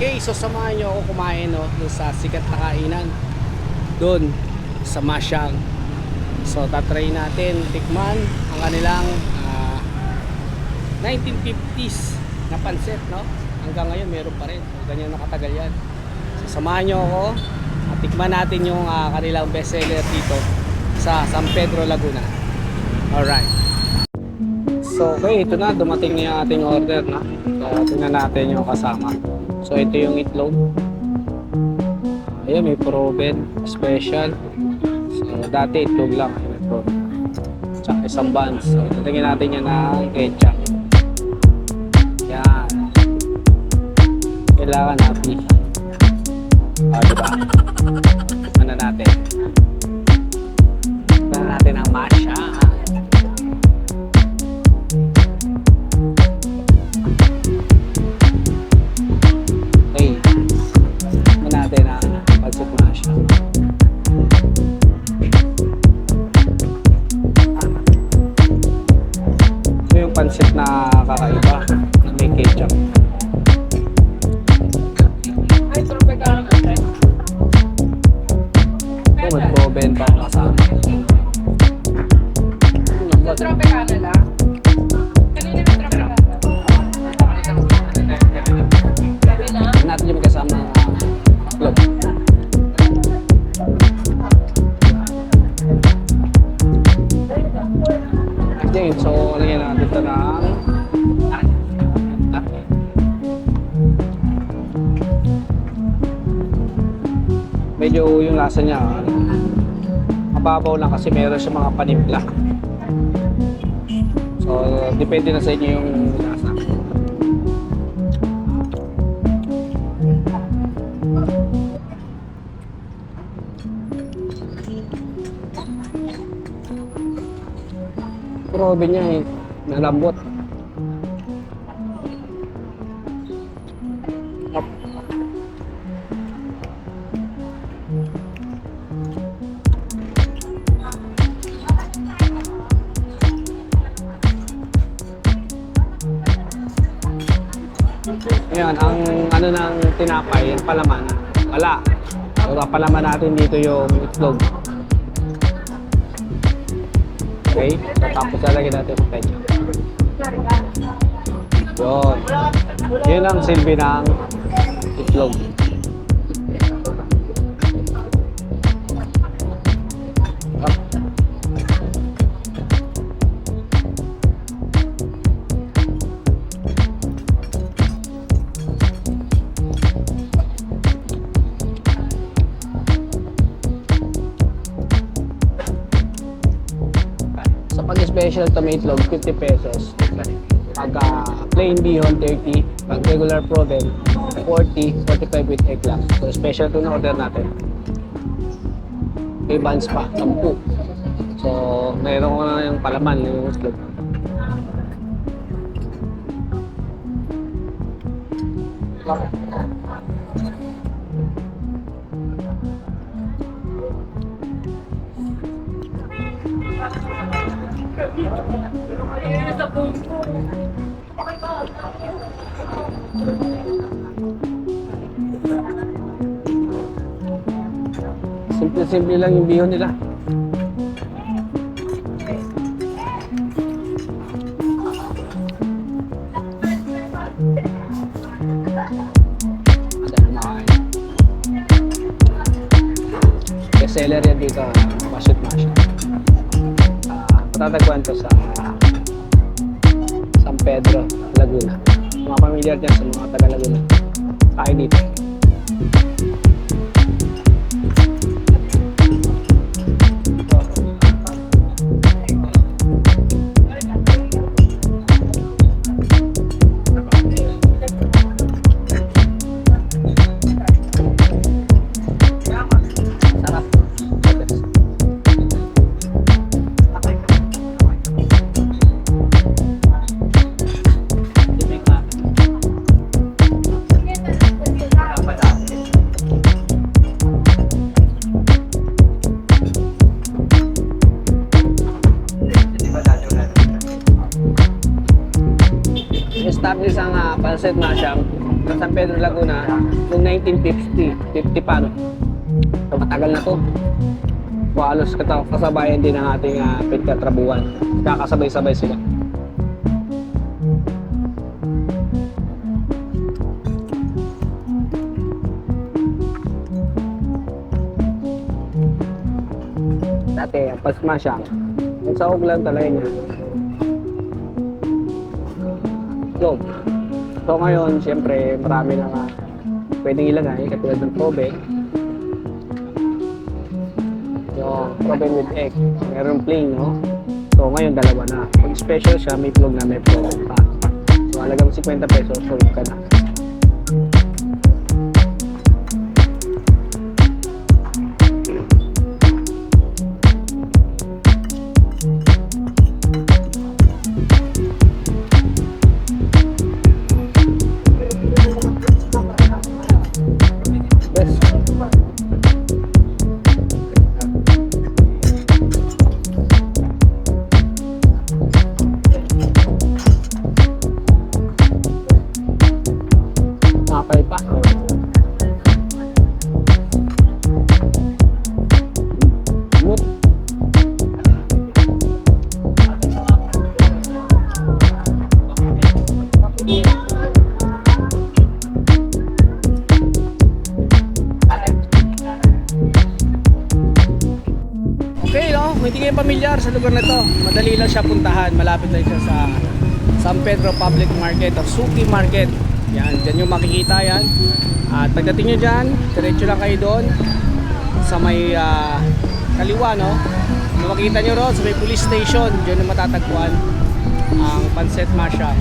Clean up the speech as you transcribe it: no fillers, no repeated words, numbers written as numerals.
Okay, so samahan nyo ako kumain no, dun sa sikat na kainan doon sa Masyang. So tatry natin tikman ang kanilang 1950s na pansit no. Hanggang ngayon meron pa rin, so, ganyan nakatagal yan. So samahan nyo ako at tikman natin yung kanilang bestseller dito sa San Pedro, Laguna. Alright. So okay, ito na, dumating na yung ating order na. So tingnan natin yung kasama. So ito yung itlog. Ayan, may proven special. So dati itlog lang, may proven. Tsaka isang buns. So tingnan natin yan ng ketchup. Yan. Kailangan happy. Diba? Ano natin? Tingnan natin ang masya. Pansit na kakaiba na may ketchup. Ito may proven pa ang kasama. Ito tropicana lang. Kanina may tropicana. Natin yung kasama itlog. Okay, so lagyan natin ito ng medyo yung lasa niya mababaw lang kasi meron siya mga panimpla. So depende na sa inyo yung lasa. Probe niya eh, nalambot. Ayan, ang ano ng tinapay, yung palaman. Wala. So, palaman natin dito yung itlog. Okay, so tapos lalagyan natin yung ketchup. Yun. Yun ang silbi ng itlog. Pag special tomato itlog, 50 pesos. Pag plain bihon, 30. Pag regular proven, 40, 45 with egg lang. So special ito na order natin. May buns pa, 10. So mayroon ko na yung palaman, yung itlog. Simple-simple lang yung bihon nila. Bestseller yan dito, Masya. Matatagpuan to sa San Pedro, Laguna. Mga pamilyar dyan sa mga taga Laguna. Kain dito. Established ang pansit Masyang sa San Pedro Laguna noong 1950. 50 pa, no? So, matagal na to. So, halos kasabayan din ng ating pinagtatrabuhan. Kakasabay-sabay sila. Dati, ang pasmasyang, yung sahog lang talaga niya. So ngayon, siyempre, marami na nga pwedeng ilagay, katulad ng probe. Yung probe with egg, meron plain, no? So ngayon, dalawa na. Pag special siya, may plug na may probe pa. So halagang 50 pesos, solve ka na. Makapal pa. Smooth. Okay, no? Kung hindi kayo pamilyar sa lugar na to, madali lang siya puntahan. Malapit lang siya sa San Pedro Public Market o Suki Market. Yan, dyan yung makikita yan. At pagdating nyo dyan, diretso lang kayo doon sa may kaliwa, no? Kung makikita nyo ron sa may police station, dyan na matatagpuan ang Pancet Masha.